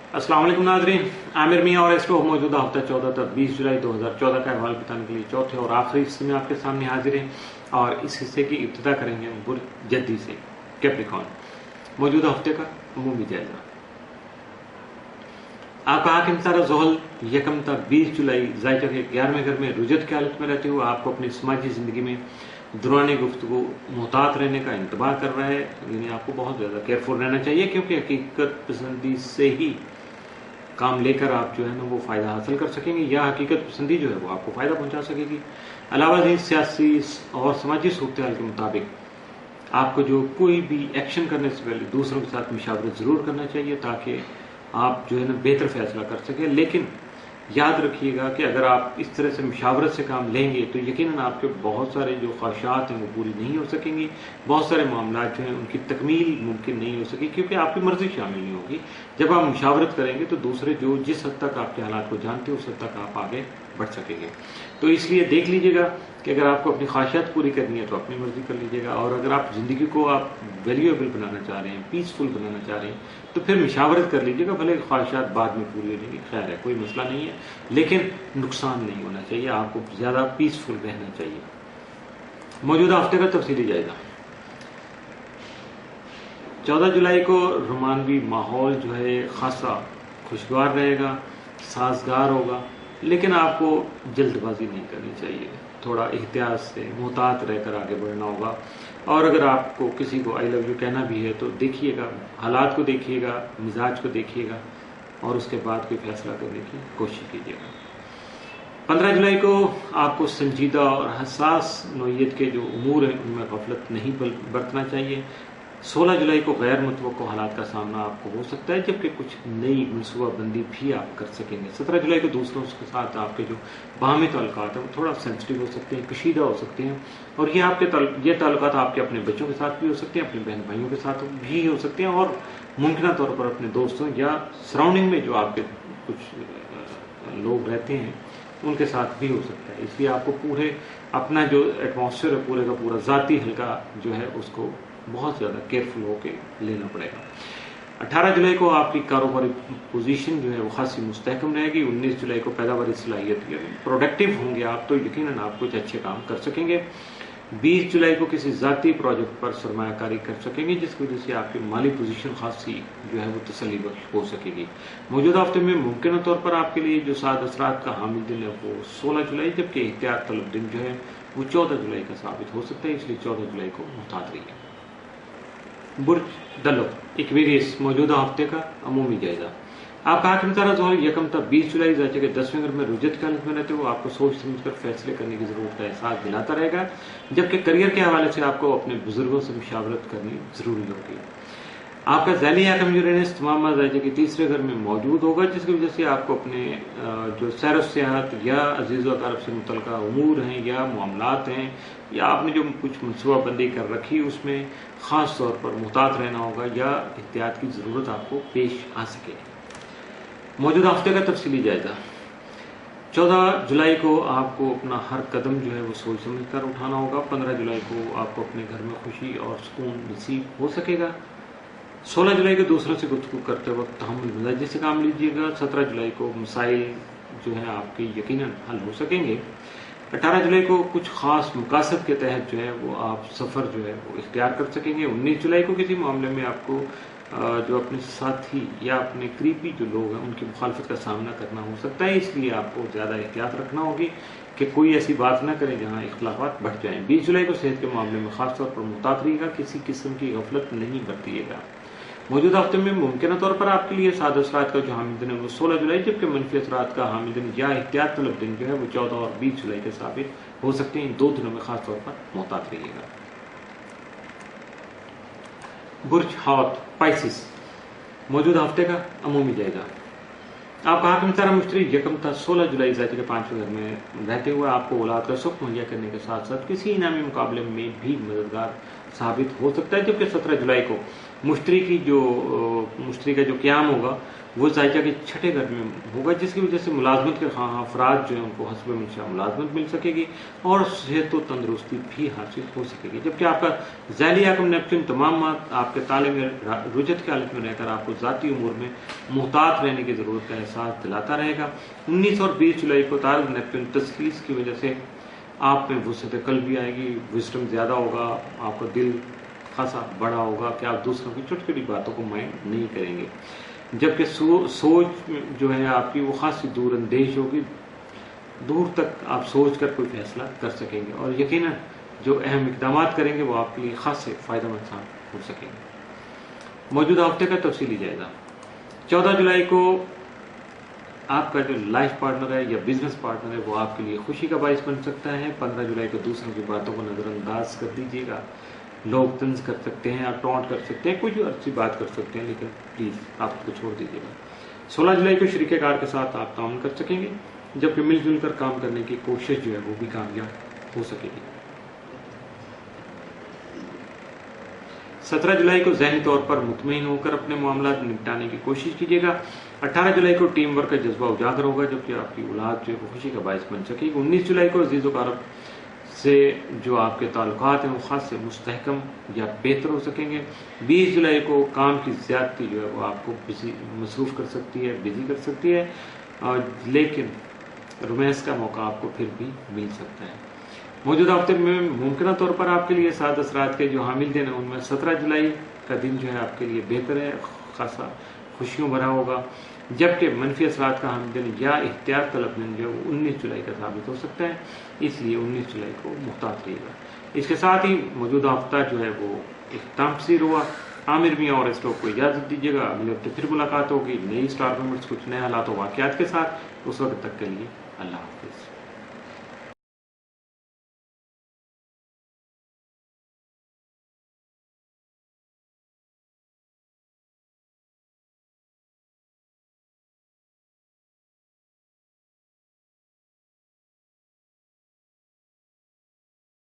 अस्सलाम वालेकुम नाज़रीन, आमिर मियाँ और इसको मौजूदा हफ्ता 14 तक 20 जुलाई 2014 का अहवाल बताने के लिए चौथे और आखिरी हिस्से में आपके सामने हाजिर हैं। और इस हिस्से की इब्तिदा करेंगे बुर्ज जद्दी से, कैप्रिकॉर्न। मौजूदा हफ्ते का अमूमी जायजा। आपका हाकिम सारा ज़ोहल यकम तक 20 जुलाई ज़ायचा के 11वें घर में रुजत की हालत में रहते हुए आपको अपनी समाजी ज़िंदगी में दौरान गुफ्तगू मोहतात रहने का इंतबाह कर रहा है। यानी आपको बहुत ज़्यादा केयरफुल रहना चाहिए, क्योंकि हकीकत पसंदी से ही काम लेकर आप जो है ना वो फ़ायदा हासिल कर सकेंगे, या हकीकत पसंदी जो है वो आपको फ़ायदा पहुंचा सकेगी। अलावा सियासी और समाजी सूरत हाल के मुताबिक आपको जो कोई भी एक्शन करने से पहले दूसरों के साथ मशावरत ज़रूर करना चाहिए, ताकि आप जो है ना बेहतर फैसला कर सकें। लेकिन याद रखिएगा कि अगर आप इस तरह से मशावरत से काम लेंगे तो यकीनन आपके बहुत सारे जो ख्वाहिशात हैं वो पूरी नहीं हो सकेंगी, बहुत सारे मामला जो हैं उनकी तकमील मुमकिन नहीं हो सकेगी, क्योंकि आपकी मर्जी शामिल नहीं होगी। जब आप मशावरत करेंगे तो दूसरे जो जिस हद तक आपके हालात को जानते हैं उस हद तक आप आगे बढ़ सकेंगे। तो इसलिए देख लीजिएगा कि अगर आपको अपनी ख्वाहिशात पूरी करनी है तो अपनी मर्जी कर लीजिएगा, और अगर आप ज़िंदगी को आप वैल्यूएबल बनाना चाह रहे हैं, पीसफुल बनाना चाह रहे हैं, तो फिर मशावरत कर लीजिएगा। भले ख्वाहिशात बाद में पूरी हो जाएंगी, खैर है, कोई मसला नहीं है, लेकिन नुकसान नहीं होना चाहिए, आपको ज़्यादा पीसफुल रहना चाहिए। मौजूदा हफ्ते का तफसीली जायजा। 14 जुलाई को रोमानवी माहौल जो है खासा खुशगवार रहेगा, साजगार होगा, लेकिन आपको जल्दबाजी नहीं करनी चाहिए, थोड़ा एहतियात से मोहतात रहकर आगे बढ़ना होगा। और अगर आपको किसी को आई लव यू कहना भी है तो देखिएगा, हालात को देखिएगा, मिजाज को देखिएगा, और उसके बाद कोई फैसला करने की कोशिश कीजिएगा। 15 जुलाई को आपको संजीदा और हसास नौइयत के जो उमूर हैं उनमें गफलत नहीं बरतना चाहिए। 16 जुलाई को गैर मुतवक्को हालात का सामना आपको हो सकता है, जबकि कुछ नई मनसूबाबंदी भी आप कर सकेंगे। 17 जुलाई को दूसरों के साथ आपके जो बाहमी ताल्लुकात हैं वो थोड़ा सेंसिटिव हो सकते हैं, कशीदा हो सकते हैं, और ये ताल्लुकात आपके अपने बच्चों के साथ भी हो सकते हैं, अपने बहन भाइयों के साथ भी हो सकते हैं, और मुमकिन तौर पर अपने दोस्तों या सराउंडिंग में जो आपके कुछ लोग रहते हैं उनके साथ भी हो सकता है। इसलिए आपको पूरे अपना जो एटमॉस्फेयर है पूरे का पूरा ज़ाती हल्का जो है उसको बहुत ज़्यादा केयरफुल होकर लेना पड़ेगा। 18 जुलाई को आपकी कारोबारी पोजीशन जो है वो खासी मुस्तहकम रहेगी। 19 जुलाई को पैदावारी सलाहियत प्रोडक्टिव होंगे आप, तो यकीनन आप कुछ अच्छे काम कर सकेंगे। 20 जुलाई को किसी ज़ाती प्रोजेक्ट पर सरमायाकारी कर सकेंगे, जिसकी वजह से आपकी माली पोजीशन खासी जो है वो तसल्ली बख्श हो सकेगी। मौजूदा हफ्ते में मुमकिन तौर पर आपके लिए जो साद असरात का हामिल दिन है वो 16 जुलाई, जबकि एहतियात तलब दिन जो है वो 14 जुलाई का साबित हो सकता है, इसलिए 14 जुलाई को मुहतात रहिए। बुर्ज दलो इक्वेरियस, मौजूदा हफ्ते का अमूमी जायजा। आपका हाकिम सारा ज़ोहल यकम तक 20 जुलाई ज़ायचे के 10वें घर में रुजत की हालत में रहते हुए आपको सोच समझकर फैसले करने की ज़रूरत का एहसास दिलाता रहेगा, जबकि करियर के हवाले से आपको अपने बुजुर्गों से मुशावरत करनी जरूरी होगी। आपका ज़ैली हाकिम यूरेनस तमाम ज़ायचे के 3रे घर में मौजूद होगा, जिसकी वजह से आपको अपने जो सैर सियाहत या अजीज़ व अक़ारब से मुतल्लिक़ा उमूर हैं या मामलात हैं या आपने जो कुछ मनसूबाबंदी कर रखी उसमें ख़ास तौर पर मुहतात रहना होगा, या एहतियात की ज़रूरत आपको पेश आ सके। मौजूदा हफ्ते का तफसीली जायजा। 14 जुलाई को आपको अपना हर कदम जो है वो सोच समझ कर उठाना होगा। 15 जुलाई को आपको अपने घर में खुशी और सुकून नसीब हो सकेगा। 16 जुलाई को दूसरों से गुफ्तगू करते वक्त तहम्मुल मिजाजी से काम लीजिएगा। 17 जुलाई को मसाइल जो है आपके यकीनन हल हो सकेंगे। 18 जुलाई को कुछ खास मकासद के तहत जो है वो आप सफ़र जो है वो इख्तियार कर सकेंगे। 19 जुलाई को किसी मामले में आपको जो अपने साथी या अपने करीबी जो लोग हैं उनकी मुखालफत का सामना करना हो सकता है, इसलिए आपको ज़्यादा एहतियात रखना होगी कि कोई ऐसी बात ना करें जहां इख्तिलाफात बढ़ जाएं। 20 जुलाई को सेहत के मामले में खास तौर पर मुहतात रहिएगा, किसी किस्म की गफलत नहीं बरतिएगा। मौजूदा हफ्ते में मुमकिन तौर पर आपके लिए साद असरात का जो हामिल दिन है वो 16 जुलाई, जबकि मनफी असरात का हामिल दिन या एहतियात तलब दिन जो है वो 14 और 20 जुलाई के साबित हो सकते हैं। इन 2 दिनों में खास तौर पर मुहतात रहिएगा। बुर्ज हौत पाइसिस, मौजूदा हफ्ते का अमूमी जायजा। आपका हाकिम सारा मुश्तरी यकम तक 16 जुलाई ज़ायचे के 5वें घर में रहते हुए आपको औलाद का सुख मुहैया करने के साथ साथ किसी इनामी मुकाबले में भी मददगार साबित हो सकता है, जबकि 17 जुलाई को मुश्तरी का जो क़याम होगा वो ज़ायका के छठे घर में होगा, जिसकी वजह से मुलाजमत के अफराद जो हैं उनको हस्ब मंशा मुलाजमत मिल सकेगी और सेहत व तंदरुस्ती भी हासिल हो सकेगी। जबकि आपका ज़ैली आकम नेपच्यून तमाम आपके ताले में रुजत की हालत में रहकर आपको ज़ाती उमूर में मुहतात रहने की ज़रूरत का एहसास दिलाता रहेगा। 19 और 20 जुलाई को तारक नेपच्यून तस्खीस की वजह से आप में वुसअत कल्ब भी आएगी, विजडम ज़्यादा होगा, आपका दिल खासा बड़ा होगा कि आप दूसरों की छोटी छोटी बातों को माइंड नहीं करेंगे। जबकि सोच जो है आपकी वो खासी दूर अंदेश होगी, दूर तक आप सोच कर कोई फैसला कर सकेंगे और यकीनन जो अहम इकदाम करेंगे वो आपके लिए खासे फ़ायदेमंद हो सकेंगे। मौजूदा हफ्ते का तफसीली जायजा। 14 जुलाई को आपका जो लाइफ पार्टनर है या बिजनेस पार्टनर है वो आपके लिए खुशी का बाइस बन सकता है। 15 जुलाई को दूसरों की बातों को नज़रअंदाज कर दीजिएगा। लोग तंज कर सकते हैं, आप टॉन्ट कर सकते हैं, कुछ अच्छी बात कर सकते हैं, लेकिन प्लीज़ आप उसको छोड़ दीजिएगा। 16 जुलाई को शरीके कार के साथ आप ताउन कर सकेंगे, जबकि मिलजुल कर काम करने की कोशिश जो है वो भी कामयाब हो सकेगी। 17 जुलाई को ज़हनी तौर पर मुतमईन होकर अपने मामला निपटाने की कोशिश कीजिएगा। 18 जुलाई को टीम वर्क का जज्बा उजागर होगा, जबकि आपकी औलाद जो है वो खुशी का बायस बन सकेगी। 19 जुलाई को अजीज़ व से जो आपके ताल्लुकात हैं वो ख़ास से मुस्तहकम या बेहतर हो सकेंगे। 20 जुलाई को काम की ज़्यादती जो है वो आपको मसरूफ़ कर सकती है, बिजी कर सकती है, लेकिन रोमांस का मौका आपको फिर भी मिल सकता है। मौजूदा हफ्ते में मुमकिन तौर पर आपके लिए साद असरात के जो हामिल दिन हैं उनमें 17 जुलाई का दिन जो है आपके लिए बेहतर है, खासा खुशियों भरा होगा, जबकि मनफी असरात का हामिल दिन या एहतियात तलब दिन जो है वो 19 जुलाई का साबित हो सकता है, इसलिए 19 जुलाई को मुहतात रहिएगा। इसके साथ ही मौजूदा हफ्ता जो है वो इख्तिताम पसीर हुआ। आमिर मियां और स्टॉक को इजाज़त दीजिएगा। अगले हफ्ते फिर मुलाकात होगी नई स्टार मूवमेंट्स, कुछ नए हालात व वाक़यात के साथ। उस वक्त तक के लिए अल्लाह हाफिज़।